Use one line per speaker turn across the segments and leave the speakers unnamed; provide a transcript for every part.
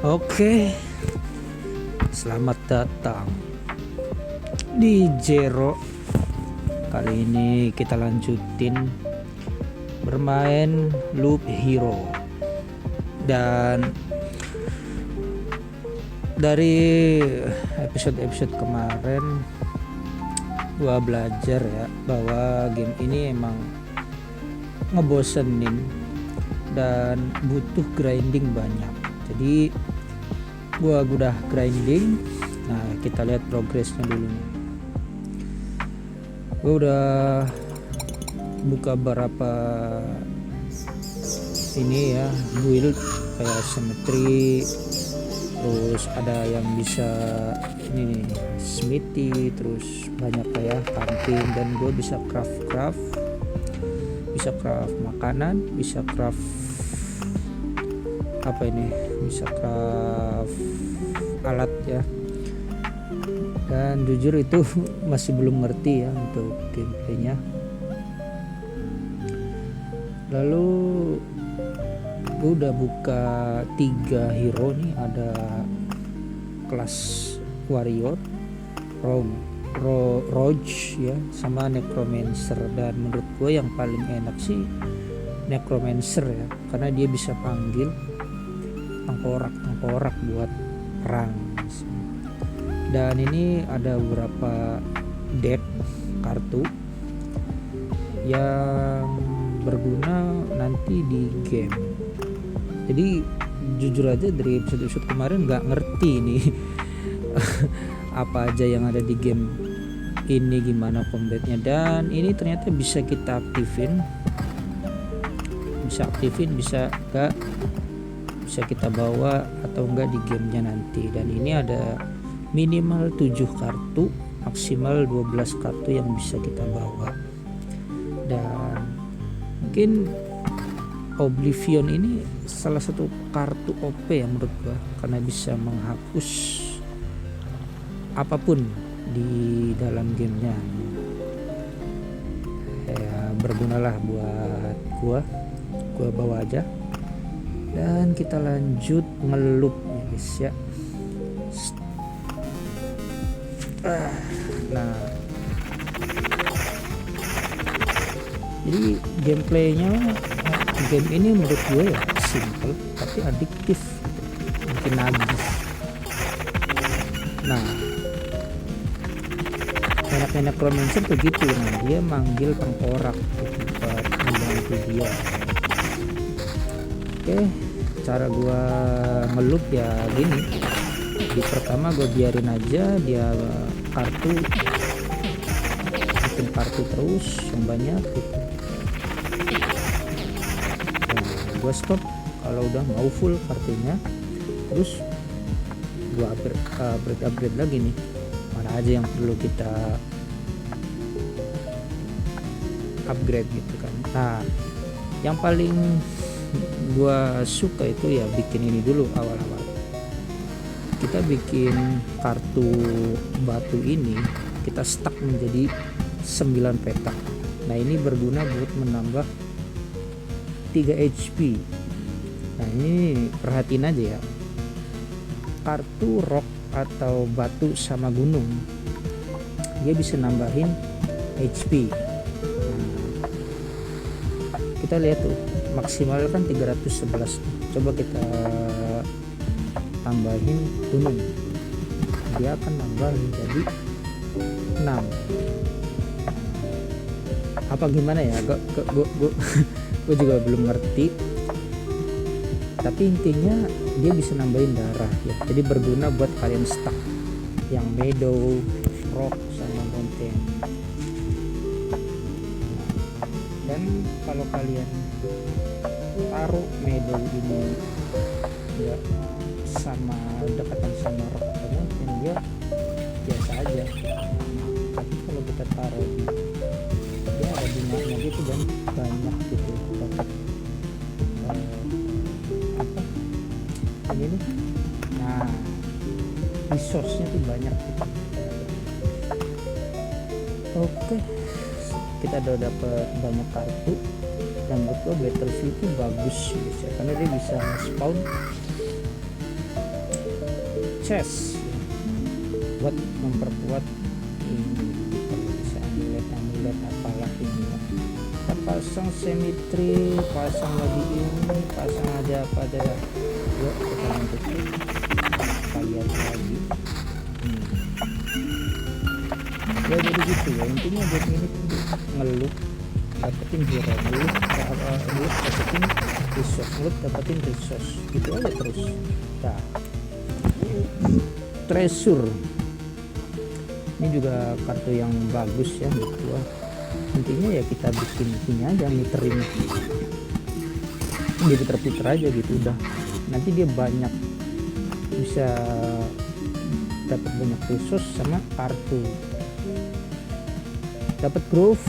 Oke, selamat datang di Zero. Kali ini kita lanjutin bermain Loop Hero. Dan dari episode-episode kemarin gua belajar ya bahwa game ini emang ngebosenin dan butuh grinding banyak. Jadi gua udah grinding. Nah, kita lihat progresnya dulu nih. Gua udah buka beberapa ini ya, build kayak symmetry, terus ada yang bisa ini nih, smithy, terus banyak kayak camping, dan gue bisa craft, bisa craft makanan, bisa craft apa ini, bisa craft alat ya. Dan jujur itu masih belum ngerti ya untuk gameplaynya. Lalu gue udah buka 3 hero nih, ada kelas warrior, rogue ya, sama necromancer. Dan menurut gue yang paling enak sih necromancer ya, karena dia bisa panggil tengkorak buat perang. Dan ini ada beberapa deck kartu yang berguna nanti di game. Jadi jujur aja dari episode kemarin nggak ngerti nih apa aja yang ada di game ini, gimana combatnya. Dan ini ternyata bisa kita aktifin, bisa enggak, bisa kita bawa atau enggak di gamenya nanti. Dan ini ada minimal 7 kartu, maksimal 12 kartu yang bisa kita bawa. Dan mungkin Oblivion ini salah satu kartu OP ya menurut gua, karena bisa menghapus apapun di dalam gamenya. Ya bergunalah buat gua bawa aja. Dan kita lanjut ngelup ya guys ya. Nah, jadi gameplaynya game ini menurut gue ya simple tapi adiktif, bikin nagih. Nah, enaknya necromancer tuh gitu. Nah, dia manggil tengkorak gitu buat membantu dia. Oke, cara gua ngelup ya gini. Di pertama gue biarin aja dia bikin kartu terus yang banyak gitu. Nah, gue stop kalau udah mau full kartunya, terus gue upgrade lagi nih, mana aja yang perlu kita upgrade gitu kan. Nah, yang paling gue suka itu ya bikin ini dulu awal-awal. Kita bikin kartu batu ini, kita stack menjadi 9 petak. Nah, ini berguna buat menambah 3 HP. Nah, ini perhatiin aja ya, kartu rock atau batu sama gunung dia bisa nambahin HP. Nah, kita lihat tuh maksimal kan 311. Coba kita tambahin gunung, dia akan nambah menjadi 6. Apa gimana ya, gue juga belum ngerti, tapi intinya dia bisa nambahin darah ya. Jadi berguna buat kalian stack yang meadow, rock sama mountain. Dan kalau kalian taruh meadow ini ya sama dekatan sama rock atau mountain, dia biasa aja. Tapi kalau kita taruh dia ada bunganya gitu dan banyak gitu dapat apa ini. Nah, resource-nya tuh banyak gitu. Oke, kita udah dapat banyak kartu. Dan menurut gue Battlefield itu bagus gitu ya, karena dia bisa spawn chest ya, buat memperkuat ini. Kalau bisa amulet apalah ini ya. Kita pasang symmetry, pasang lagi ini, pasang aja apa aja. Yuk kita lanjut, kita lihat lagi. Ya jadi gitu ya, intinya game ini tuh ngeluh dapetin hero, ngeluh dapetin resource, ngeluh dapetin resource, gitu aja terus. Nah, treasure ini juga kartu yang bagus ya menurut gua. Intinya ya kita bikin ini aja, meterin, dia puter-puter aja gitu udah, nanti dia banyak bisa dapat banyak resource sama kartu, dapat groove,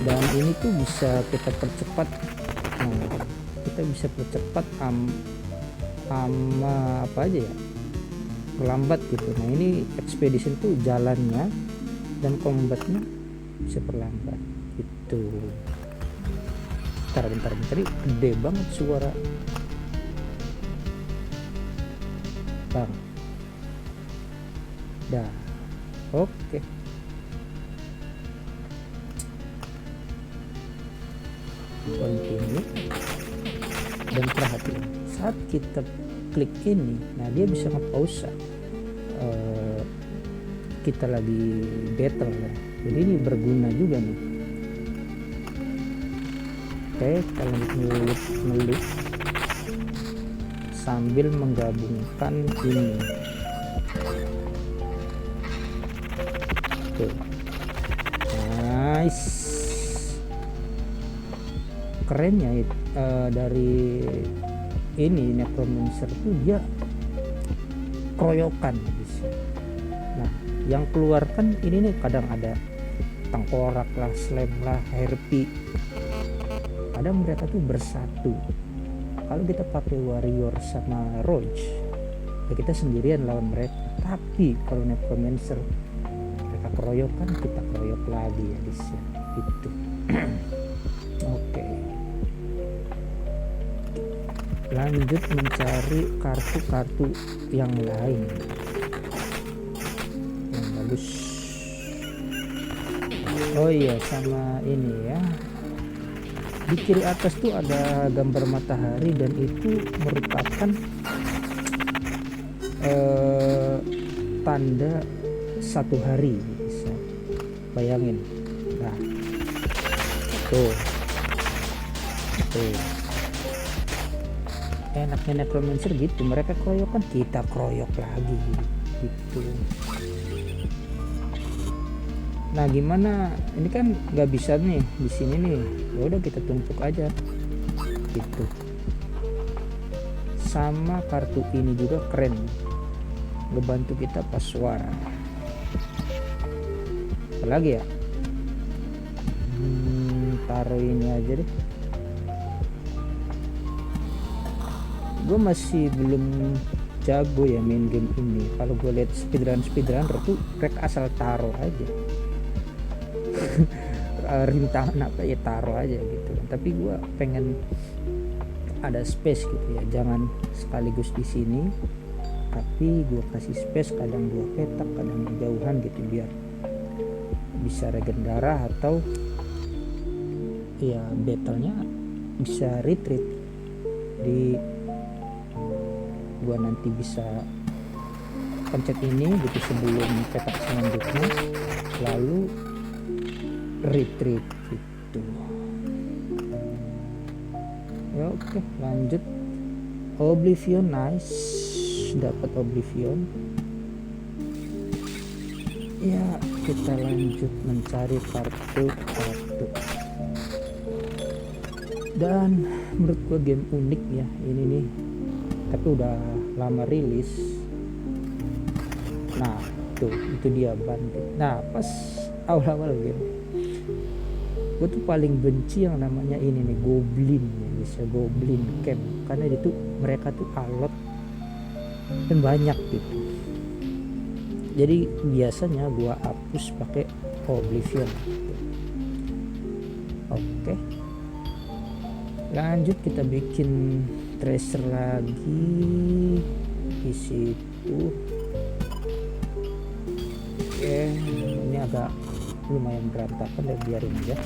dan ini tuh bisa kita percepat. Nah, kita bisa percepat sama apa aja ya, perlambat gitu. Nah ini expedition tuh jalannya dan combatnya bisa perlambat gitu. Bentar, ini gede banget suara bang. Dah, oke. Continue dan perhatiin saat kita klik ini, nah dia bisa nge-pause kita lagi battle ya, jadi ini berguna juga nih. Oke, kita lanjut ngelit sambil menggabungkan ini. Oke, nice. Kerennya dari ini Necromancer tuh dia keroyokan bisa. Nah yang keluar kan ini nih, kadang ada tengkorak lah, slam lah, harpy, kadang mereka tuh bersatu. Kalau kita pakai warrior sama roach ya kita sendirian lawan mereka, tapi kalau Necromancer mereka keroyokan, kita keroyok lagi ya bisa gitu. Oke, lanjut mencari kartu-kartu yang lain yang bagus. Oh iya, sama ini ya, di kiri atas tuh ada gambar matahari dan itu merupakan tanda satu hari, bisa bayangin. Nah tuh enaknya Necromancer gitu, mereka keroyokan, kita keroyok lagi gitu. Nah gimana ini kan nggak bisa nih di sini nih, ya udah kita tumpuk aja gitu. Sama kartu ini juga keren, ngebantu kita pas suara. Apalagi ya, taruh ini aja deh. Gue masih belum jago ya main game ini. Kalau gue lihat speedrunner tuh mereka asal taruh aja. Rintangan apa ya taruh aja gitu. Tapi gue pengen ada space gitu ya, jangan sekaligus di sini, tapi gue kasih space, kadang 2 petak, kadang jauhan gitu, biar bisa regen darah atau ya battlenya bisa retreat. Di gua nanti bisa pencet ini gitu sebelum petak selanjutnya, lalu retreat gitu ya. Oke, lanjut Oblivion. Nice, dapat Oblivion ya. Kita lanjut mencari kartu dan menurut gua game unik ya ini nih, tapi udah lama rilis. Nah tuh, itu dia bandit. Nah pas awal-awal game gue tuh paling benci yang namanya ini nih, goblin ya, bisa goblin camp, karena itu mereka tuh alot dan banyak gitu. Jadi biasanya gue hapus pakai Oblivion gitu. Oke, Lanjut kita bikin tracer lagi di situ. Oke, ini agak lumayan berantakan dan biarin aja.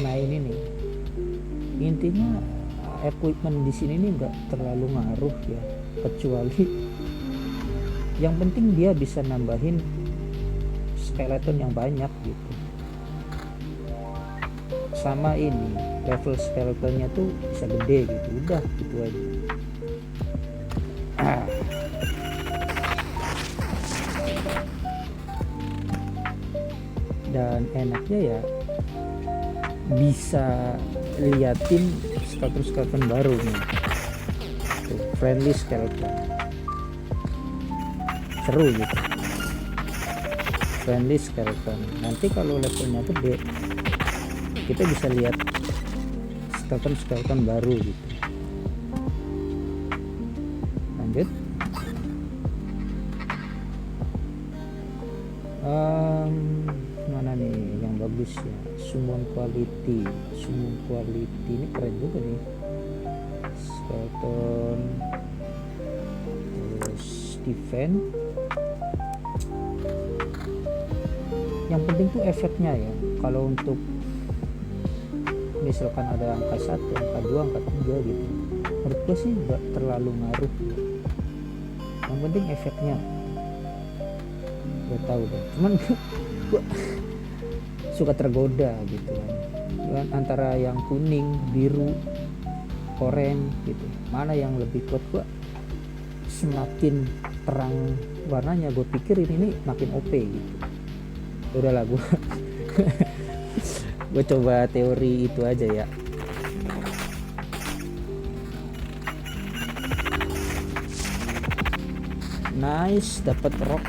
Nah ini nih, intinya equipment di sini nih nggak terlalu ngaruh ya, kecuali yang penting dia bisa nambahin skeleton yang banyak gitu. Sama ini level skeletonnya tuh bisa gede gitu, udah gitu aja. Dan enaknya ya bisa liatin skeleton baru nih. Tuh, friendly skeleton seru gitu, friendly skeleton. Nanti kalau levelnya gede kita bisa lihat skeleton baru gitu. Lanjut. Mana nih yang bagus ya, summon quality ini keren juga nih, skeleton terus defense. Yang penting tuh efeknya ya. Kalau untuk misalkan ada angka 1, angka 2, angka 3 gitu, menurut gue sih gak terlalu ngaruh. Yang penting efeknya. Gak tahu deh, cuman gue suka tergoda gitu kan, antara yang kuning, biru, oranye gitu, mana yang lebih kuat. Gue semakin terang warnanya gue pikir ini makin OP gitu. Udahlah gue coba teori itu aja ya. Nice, dapat rock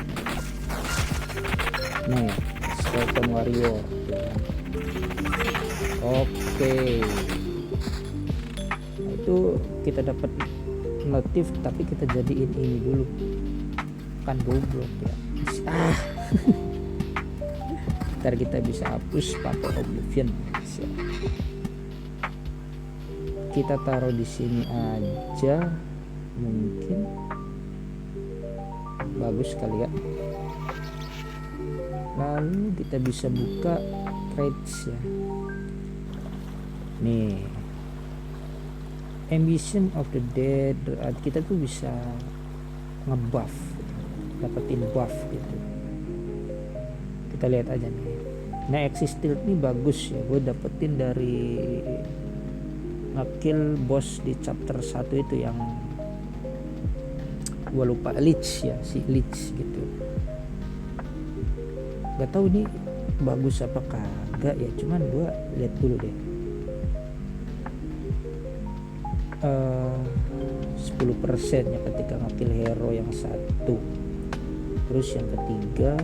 nih, skeleton warrior. Oke. Nah, itu kita dapat notif, tapi kita jadiin ini dulu kan, goblok ya. Ntar kita bisa hapus pakai Oblivion. Kita taruh di sini aja, mungkin bagus kali ya. Lalu kita bisa buka trades ya. Nih, Ambition of the Dead, kita tuh bisa ngebuff, dapetin buff gitu. Kita lihat aja nih. Nah, Exist ini bagus ya, gue dapetin dari ngekill boss di chapter 1 itu yang gue lupa, Lich ya, si Lich gitu. Gak tahu ini bagus apa kagak ya, cuman gue lihat dulu deh. 10% ya ketika ngekill hero yang 1. Terus yang ketiga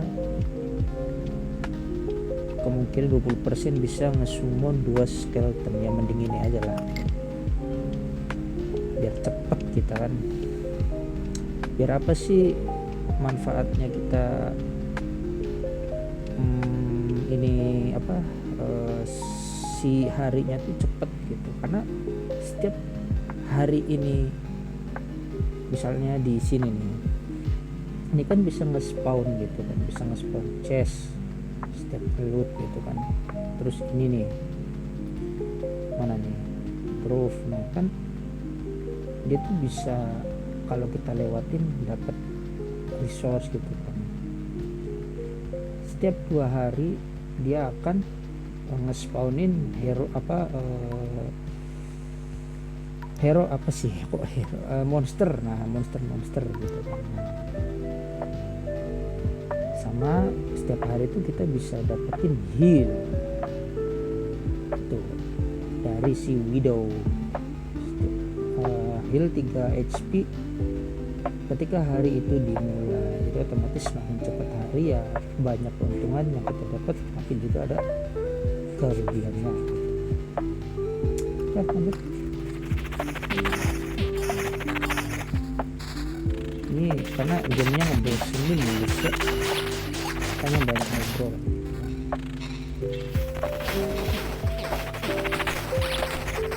kemungkinan 20% bisa ngesummon 2 skeleton. Ya mending ini aja lah, biar cepet kita kan. Biar apa sih manfaatnya kita ini apa si harinya tuh cepet gitu, karena setiap hari ini misalnya di sini nih, ini kan bisa nge-spawn gitu kan, bisa nge-spawn chest setiap loot gitu kan. Terus ini nih, mana nih, grove, nah kan dia tuh bisa kalau kita lewatin dapat resource gitu kan. Setiap 2 hari dia akan nge-spawnin hero apa sih kok hero, monster. Nah, monster gitu kan. Sama setiap hari itu kita bisa dapetin heal tuh dari si widow, heal 3 HP ketika hari itu dimulai. Jadi otomatis makin cepat hari ya banyak keuntungan yang kita dapat, tapi juga ada kerugiannya. Oke, lanjut. Ini karena gamenya ngebosenin ya, makanya banyak ngobrol.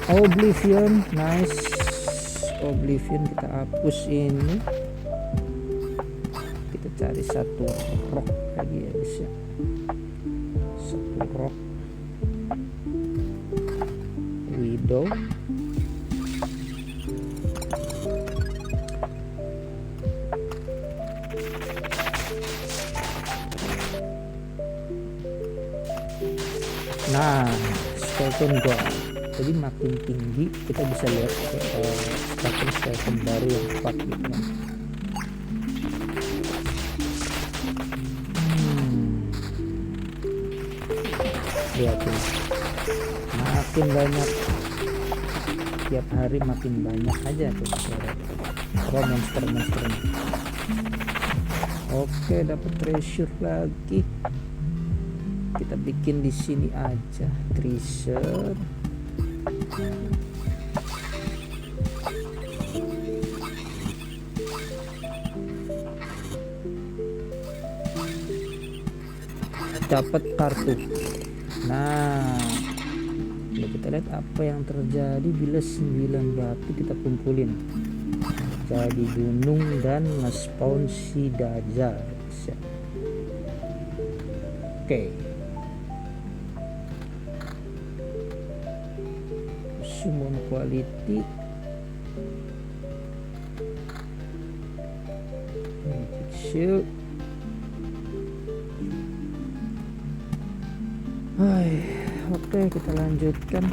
Oblivion, nice. Oblivion kita hapus ini, kita cari satu rock lagi ya guys ya, satu rock. Widow, nah skeleton gold. Jadi makin tinggi kita bisa lihat skeleton baru yang kuat gitu kan. Lihat tuh, makin banyak, tiap hari makin banyak aja tuh monster-monsternya. Oke, dapat treasure lagi. Kita bikin di sini aja treasure. Dapat kartu. Nah, kita lihat apa yang terjadi bila 9 batu kita kumpulin jadi gunung dan nge-spawn si Dajjal. Oke. Summon quality, magic shield. Oke, kita lanjutkan.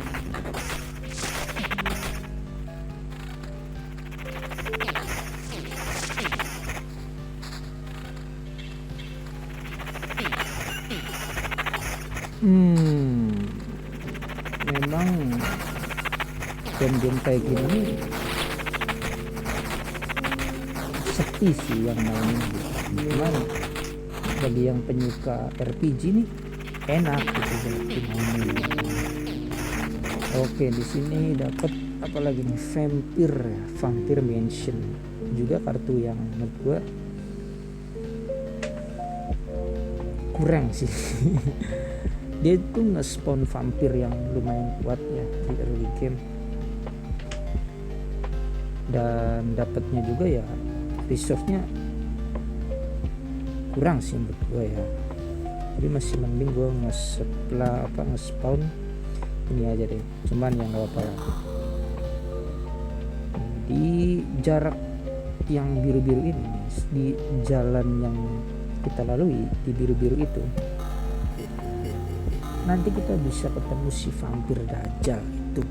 Memang game-game kayak gini sepi sih yang main gitu. Cuman bagi yang penyuka RPG nih enak gitu mainin. Oke, di sini dapat apa lagi nih? Vampire Mansion, juga kartu yang menurut gua kurang sih. Dia tuh nge-spawn vampir yang lumayan kuat ya di early game, dan dapatnya juga ya resource-nya kurang sih menurut gue ya. Jadi masih mending gue nge-spawn ini aja deh, cuman yang gak apa-apa lah. Di jarak yang biru-biru ini, di jalan yang kita lalui di biru-biru itu, nanti kita bisa ketemu si vampir Dajjal itu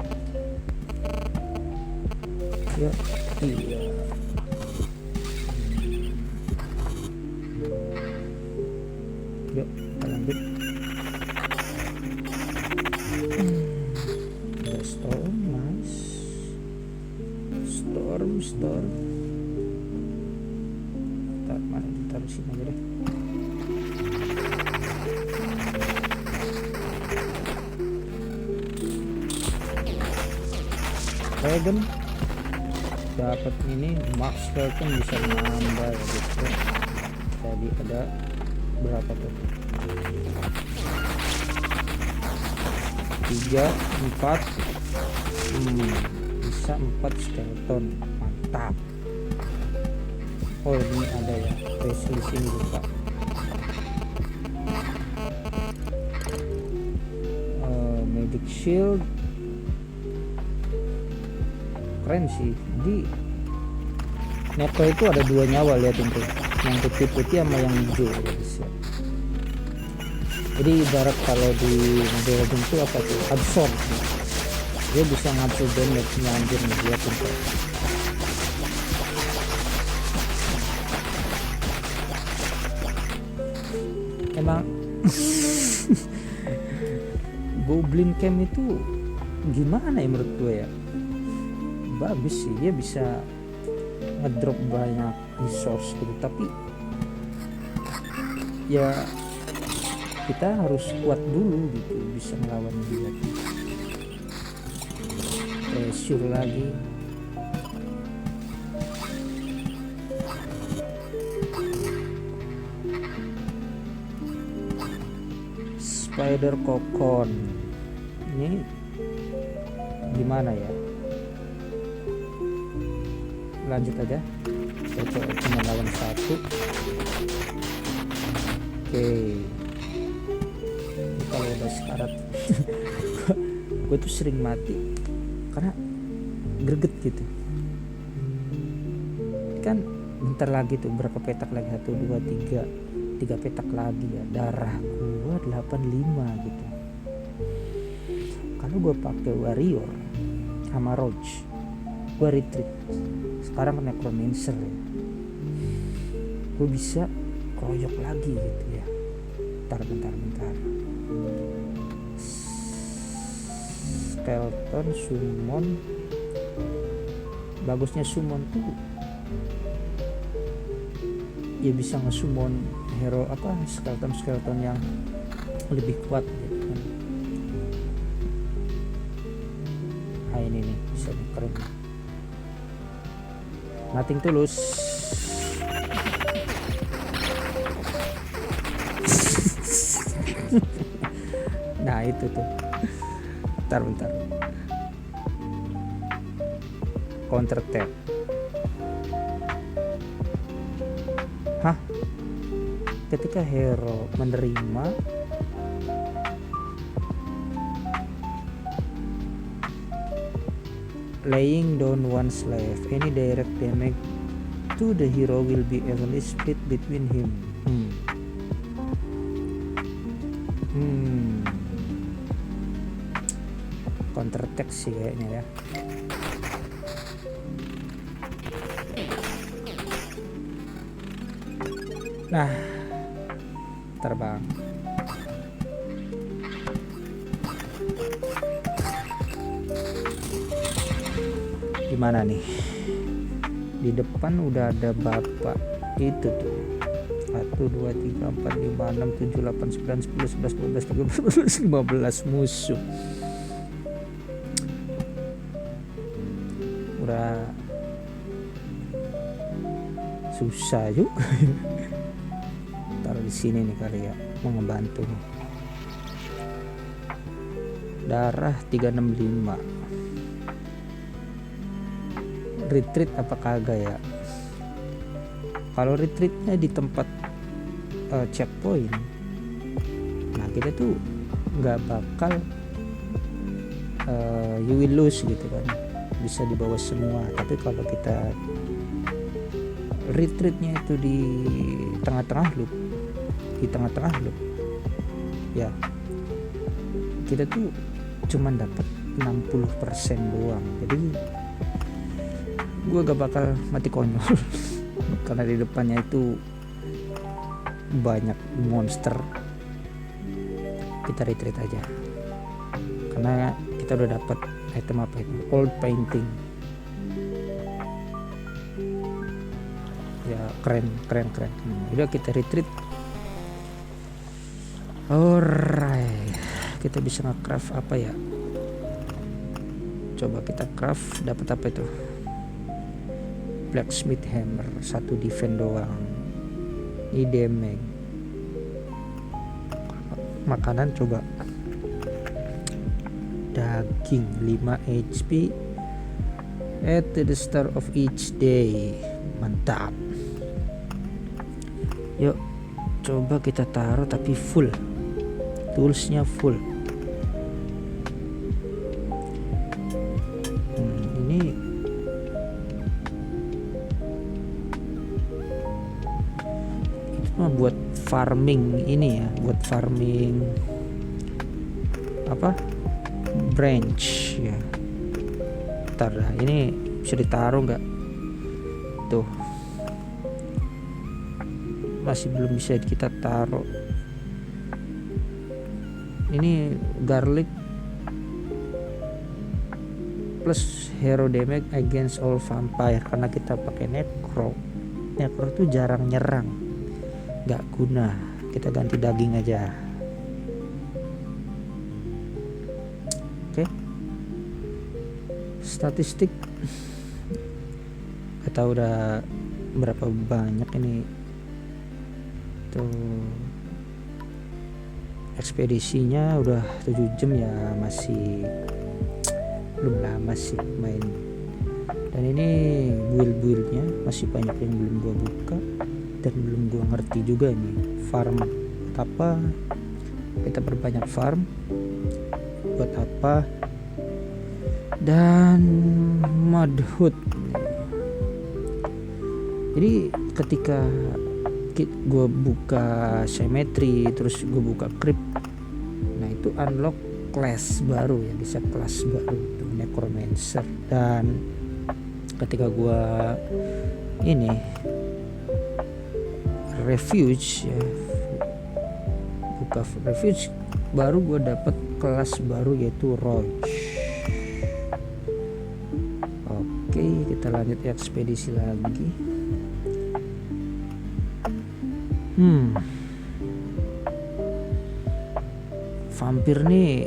ya. Iya, yuk kita lanjut. Ada storm, nice. Storm mana, taruh sini aja deh. Dragon dapat ini, max skeleton bisa nambah ya gitu. Jadi ada berapa tuh? 3, 4, bisa 4 skeleton, mantap. Oh ini ada ya, resolusi ini lupa. Magic shield keren sih. Di Neko itu ada 2 nyawa, liatin tuh, yang putih-putih sama yang hijau ya bisa. Jadi ibarat kalau di Mobile Legends itu apa tuh, absorb, dia bisa ngabsorb damage-nya, anjir nih, liatin tuh. Emang Goblin Camp itu gimana ya menurut gue ya, bagus sih, dia bisa ngedrop banyak resource gitu, tapi ya kita harus kuat dulu gitu bisa melawan dia. Pressure lagi, spider kokon. Ini gimana ya, lanjut aja. Saya coba cuma lawan satu. Oke, ini kalau udah sekarat gue tuh sering mati karena greget gitu kan. Bentar lagi tuh, berapa petak lagi, 1, 2, 3 petak lagi ya, darah gua 85 gitu. Kalau gua pakai warrior sama roach, gua retreat. Sekarang necromancer ya, gua bisa kroyok lagi gitu ya. Bentar. Skeleton summon, bagusnya summon tuh ya bisa nge-summon hero skeleton yang lebih kuat gitu kan. Nah ini nih bisa nih, keren. Nothing tulus. Nah itu tuh, bentar counter tap. Hah? Ketika hero menerima laying down one slave, any direct damage to the hero will be evenly split between him. Counter attack sih kayaknya ya. Nah, terbang. Gimana nih? Di depan udah ada bapak itu tuh. 1, 2, 3, 4, 5, 6, 7, 8, 9, 10, 11, 12, 13, 14, 15 musuh. Udah susah juga. Taruh di sini nih kali ya, mau ngebantu. Darah 365. Retreat apa kagak ya? Kalau retreatnya di tempat checkpoint, nah kita tuh nggak bakal you will lose gitu kan, bisa dibawa semua. Tapi kalau kita retreatnya itu di tengah-tengah loop, ya kita tuh cuman dapat 60% doang. Jadi gue gak bakal mati konyol karena di depannya itu banyak monster. Kita retreat aja karena kita udah dapat item apa itu, old painting ya, keren. Udah kita retreat. Alright, kita bisa nge-craft apa ya, coba kita craft. Dapat apa itu, blacksmith hammer, 1 defense doang. Ini damage. Makanan coba, daging 5 HP at the start of each day. Mantap. Yuk coba kita taruh tapi full, toolsnya full. Ini itu mah buat farming ini ya, buat farming apa, branch ya. Ntar dah, ini bisa ditaruh nggak tuh, masih belum bisa kita taruh. Ini garlic plus hero damage against all vampire, karena kita pakai necro tuh jarang nyerang, nggak guna. Kita ganti daging aja. Oke. Statistik kita udah berapa banyak ini tuh, ekspedisinya udah 7 jam ya, masih belum lama sih main. Dan ini build-buildnya masih banyak yang belum gua buka dan belum gua ngerti juga nih farm apa, kita perbanyak farm buat apa, dan Mudhood. Jadi ketika gue buka Cemetery terus gue buka Crypt, nah itu unlock class baru ya, bisa kelas baru itu Necromancer. Dan ketika gue ini Refuge ya, buka Refuge, baru gue dapet kelas baru yaitu Roach. Oke, kita lanjut ekspedisi lagi. Vampir nih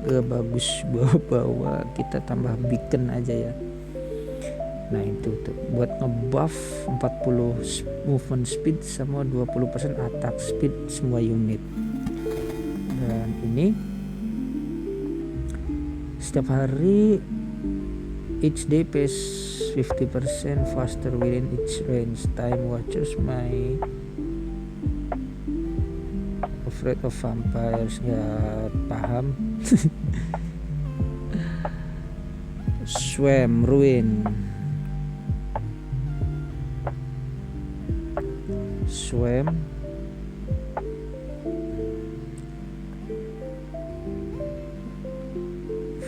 gak bagus bawa, kita tambah beacon aja ya. Nah itu tuh buat ngebuff 40 movement speed sama 20% attack speed semua unit. Dan ini setiap hari each day pace 50% faster within each range. Time watchers my afraid of vampires, nggak paham. Swam ruin, swam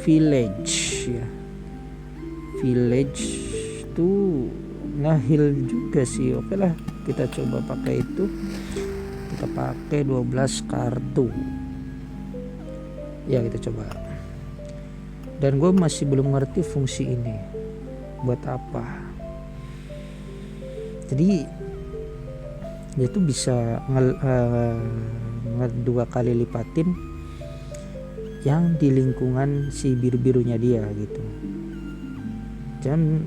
village ya, village tuh ngahil juga sih. Oke lah, kita coba pakai itu. Kita pakai 12 kartu ya, kita coba. Dan gue masih belum ngerti fungsi ini buat apa. Jadi dia tuh bisa dua kali lipatin yang di lingkungan si biru-birunya dia gitu. Dan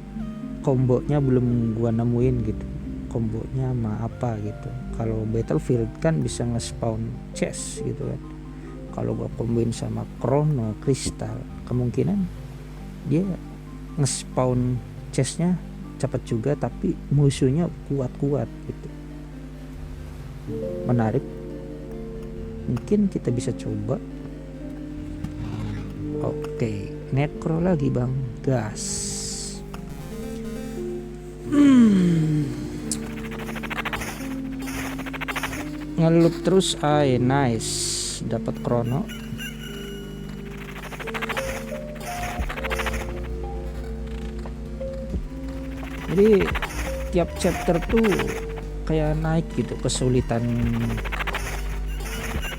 kombonya belum gua nemuin gitu, kombonya sama apa gitu. Kalau Battlefield kan bisa nge-spawn chest gitu kan. Kalau gua komboin sama Chrono Crystal, kemungkinan dia nge-spawn chestnya cepat juga, tapi musuhnya kuat-kuat gitu. Menarik, mungkin kita bisa coba. Oke, Necro lagi bang, gas. Ngelup terus, nice, dapat Chrono. Jadi tiap chapter tuh kayak naik gitu kesulitan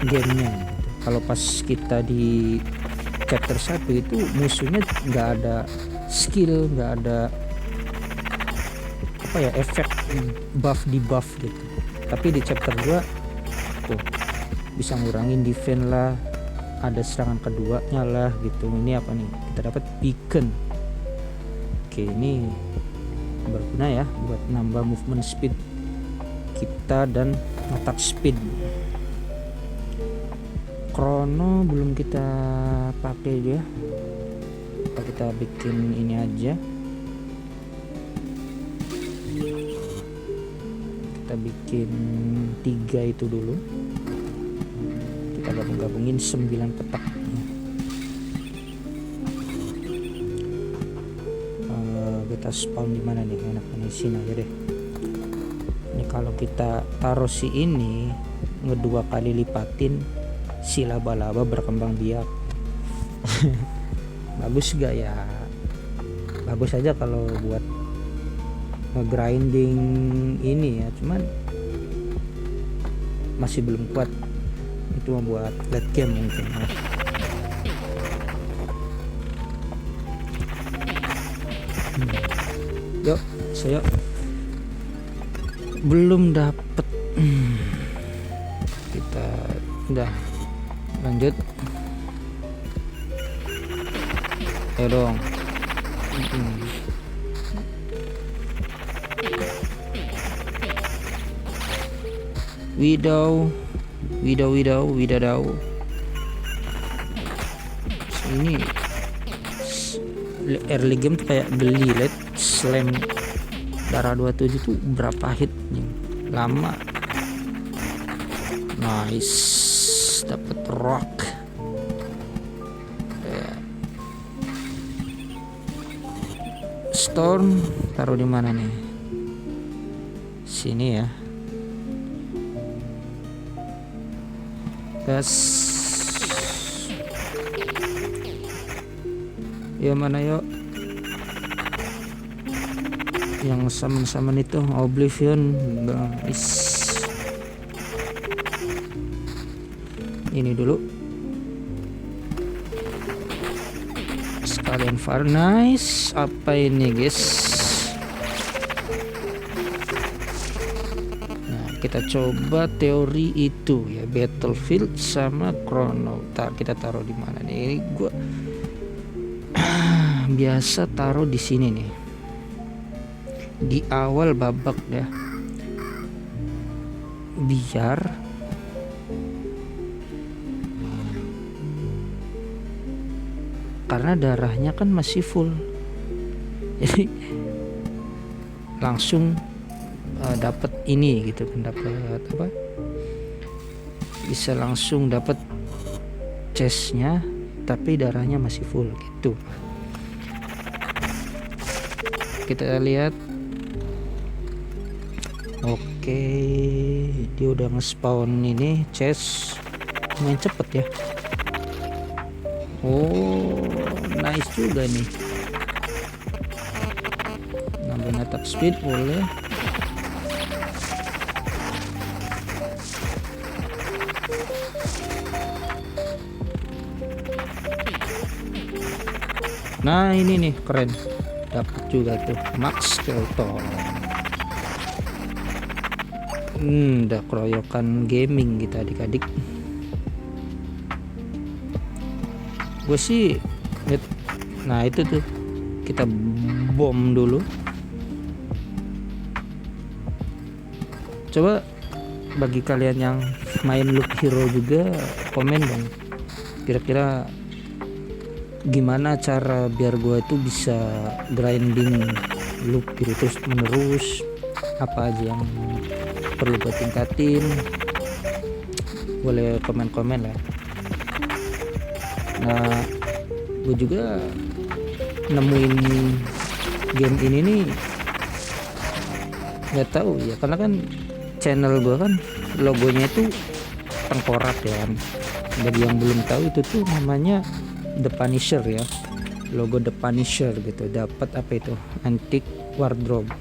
gamenya gitu. Kalau pas kita di chapter 1 itu musuhnya nggak ada skill, nggak ada apa ya, efek buff di buff gitu. Tapi di chapter 2 tuh bisa ngurangin defense lah, ada serangan keduanya lah gitu. Ini apa nih, kita dapat beacon. Oke, ini berguna ya buat nambah movement speed kita dan attack speed. Chrono belum kita pakai dia, kita bikin ini aja. Kita bikin 3 itu dulu, kita gabungin 9 petak. Kita spawn di mana nih, enaknya di sini aja deh. Ini kalau kita taruh si ini ngedua kali lipatin, si laba-laba berkembang biak. Bagus gak ya? Bagus aja kalau buat nge-grinding ini ya, cuman masih belum kuat. Itu buat late game mungkin ya. Yuk, saya belum dapet. Kita udah lanjut. Ayo dong. Widow widadaw. Ini early game tuh kayak beli Let's Slam darah 27 tuh berapa hit nih, lama. Nice, dapat rock. Storm taruh di mana nih? Sini ya. Gas. Ya mana yuk? Yang summon itu Oblivion, nice. Ini dulu. Sekalian far, nice. Apa ini guys? Nah, kita coba teori itu ya, Battlefield sama Chrono. Kita taruh di mana nih? Ini gua biasa taruh di sini nih, di awal babak ya, biar karena darahnya kan masih full, jadi langsung dapat ini gitu kan, dapat apa, bisa langsung dapat chestnya tapi darahnya masih full gitu. Kita lihat. Oke, dia udah nge-spawn ini chest lumayan cepet ya. Oh, nice juga nih. Nambahin attack speed boleh. Nah ini nih keren, dapat juga tuh Max Skeleton. Udah keroyokan gaming kita adik-adik. Gue sih nah itu tuh kita bom dulu. Coba bagi kalian yang main Loop Hero juga, komen dong kira-kira gimana cara biar gue itu bisa grinding Loop Hero terus menerus, apa aja yang perlu gue tingkatin. Boleh komen-komen lah. Nah gue juga nemuin game ini nih, nggak tahu ya, karena kan channel gue kan logonya itu tengkorak ya kan. Bagi yang belum tahu, itu tuh namanya The Punisher ya, logo The Punisher gitu. Dapat apa itu, antique wardrobe.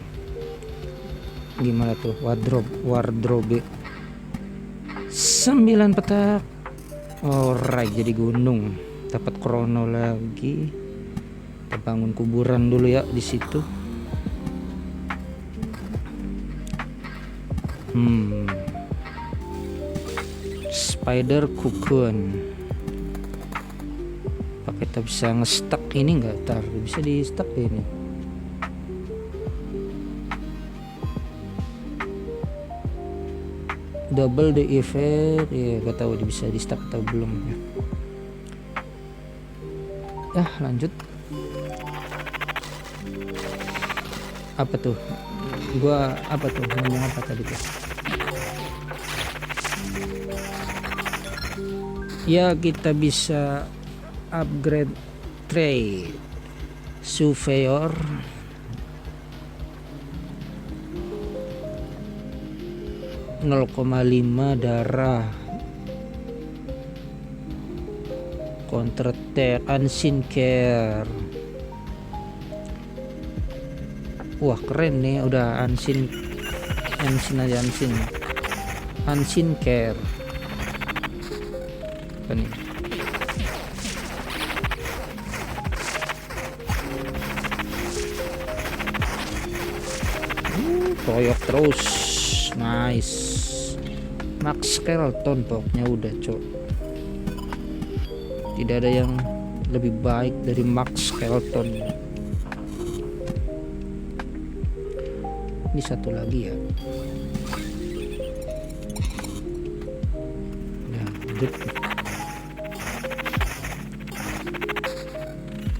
Gimana tuh wardrobe 9 petak. Alright, jadi gunung. Dapat Chrono lagi. Kita bangun kuburan dulu ya di situ. Spider cocoon. Apa kita bisa nge-stuck ini nggak? Tar bisa di stuck ini. Double the effect ya, gak tahu bisa di stuck atau belum ya. Lanjut. Apa tuh? Gua apa tuh? Ngomong apa tadi tuh? Ya kita bisa upgrade trade surveyor. .5 darah, counter attack, unseen care. Wah keren nih, udah unseen aja, unseen care. Apa nih? Koyok terus, nice. Max Skeleton pokoknya udah cok, tidak ada yang lebih baik dari Max Skeleton. Ini satu lagi ya, upgrade.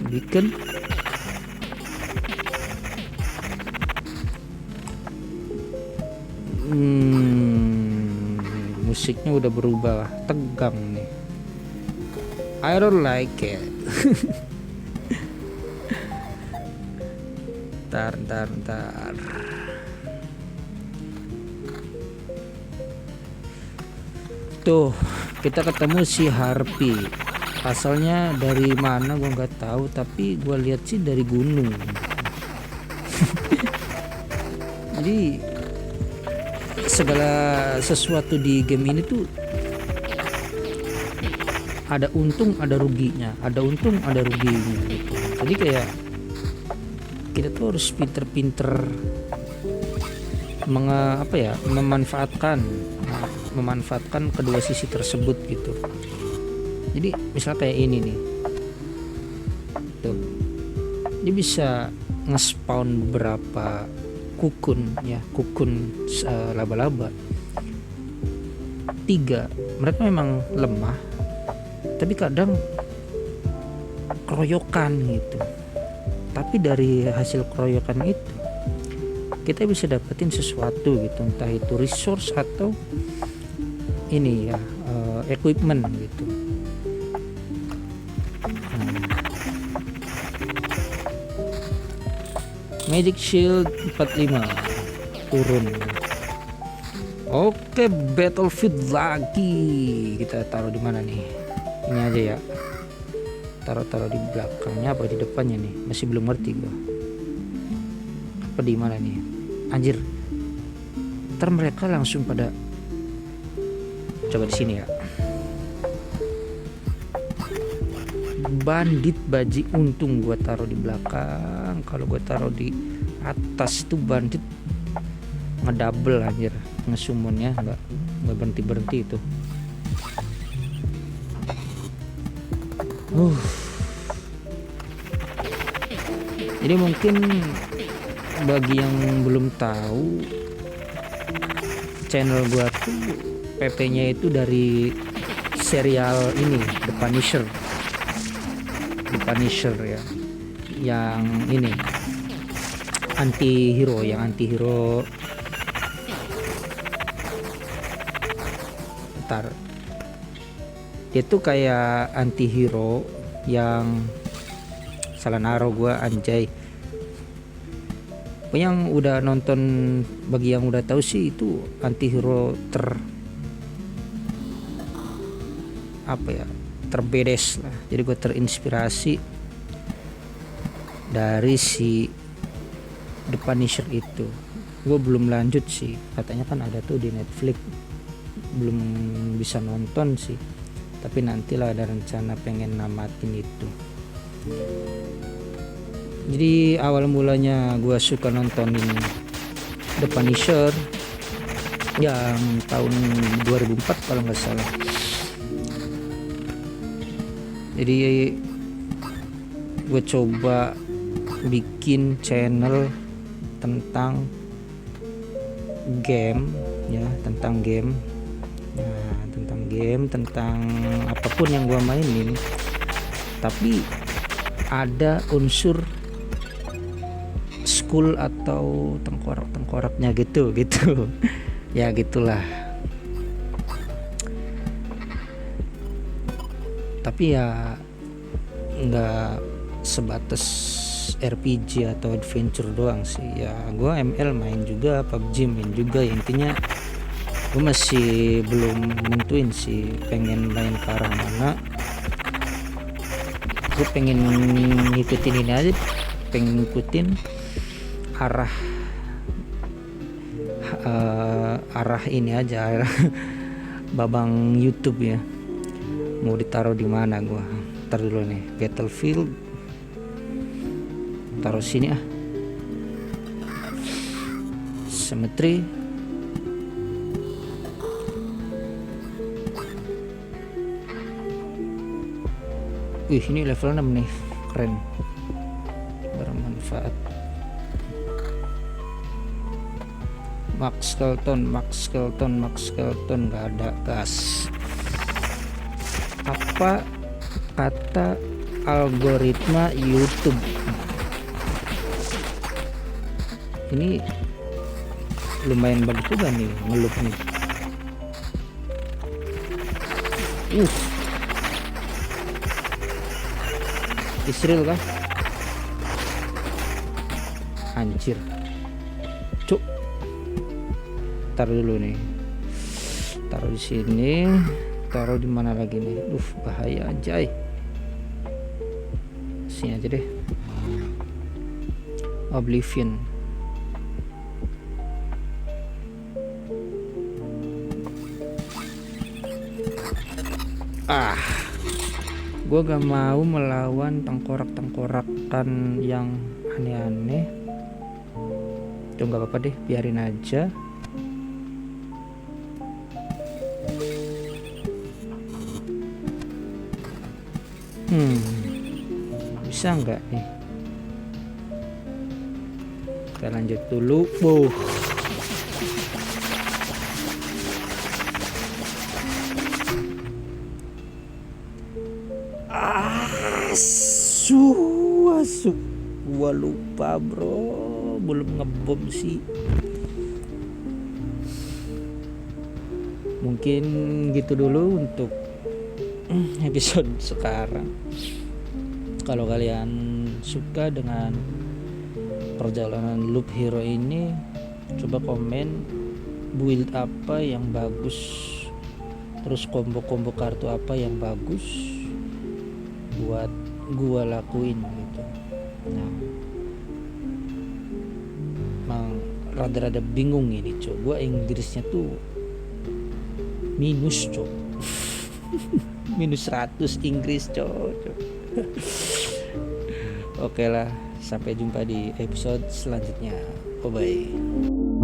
Beacon. Musiknya udah berubah, tegang nih. I don't like it. Ntar. Tuh, kita ketemu si Harpy. Asalnya dari mana gua nggak tahu, tapi gua lihat sih dari gunung. Jadi segala sesuatu di game ini tuh ada untung ada ruginya, ada untung ada ruginya gitu. Jadi kayak kita tuh harus pinter-pinter memanfaatkan kedua sisi tersebut gitu. Jadi misal kayak ini nih, tuh dia bisa nge-spawn beberapa kukun laba-laba. 3, mereka memang lemah, tapi kadang keroyokan gitu. Tapi dari hasil keroyokan itu kita bisa dapetin sesuatu gitu, entah itu resource atau ini ya, equipment gitu. Magic Shield 45 turun. Oke, Battlefield lagi. Kita taruh di mana nih? Ini aja ya. Taruh di belakangnya apa di depannya nih? Masih belum ngerti gua. Apa di mana nih? Anjir. Ntar mereka langsung pada coba di sini ya. Bandit baji, untung gua taruh di belakang. Kalau gua taruh di atas itu bandit ngedouble anjir, ngesumonnya nggak berhenti itu. Jadi mungkin bagi yang belum tahu, channel gua tuh PP-nya itu dari serial ini The Punisher ya, yang ini anti hero ntar dia tuh kayak anti hero yang salah naruh gua anjay. Yang udah nonton, bagi yang udah tahu sih itu anti hero terbedes lah. Jadi gue terinspirasi dari si The Punisher itu. Gue belum lanjut sih, katanya kan ada tuh di Netflix, belum bisa nonton sih, tapi nantilah ada rencana pengen namatin itu. Jadi awal mulanya gue suka nontonin The Punisher yang tahun 2004 kalau nggak salah. Jadi gue coba bikin channel tentang game ya, tentang apapun yang gue mainin, tapi ada unsur school atau tengkorak-tengkoraknya gitu ya gitulah. Tapi ya nggak sebatas RPG atau adventure doang sih ya, gue ML main juga, PUBG main juga ya. Intinya gue masih belum nentuin sih pengen main ke arah mana. Gue pengen ngikutin ini aja, pengen ngikutin arah ini aja, arah babang YouTube ya. Mau ditaruh di mana gua? Ntar dulu nih, Battlefield taruh sini ah. Cemetery. Wih, ini level 6 nih, keren, bermanfaat. Max Skeleton nggak ada gas. Apa kata algoritma YouTube? Ini lumayan bagus juga nih ngelup nih. Israel kah? Anjir. Cuk. Taruh dulu nih. Taruh di sini. Taruh di mana lagi nih? Bahaya anjay. Sini aja deh. Oblivion. Gue gak mau melawan tengkorak-tengkorakan yang aneh-aneh. Tuh gak apa-apa deh, biarin aja. Bisa nggak nih? Kita lanjut dulu. Gua lupa bro, belum ngebom sih. Mungkin gitu dulu untuk episode sekarang. Kalau kalian suka dengan perjalanan Loop Hero ini, coba komen build apa yang bagus, terus combo-combo kartu apa yang bagus buat gua lakuin gitu. Nah, emang rada-rada bingung ini cok, gua Inggrisnya tuh minus cok. minus 100 Inggris cok. Oke lah, sampai jumpa di episode selanjutnya. Bye bye.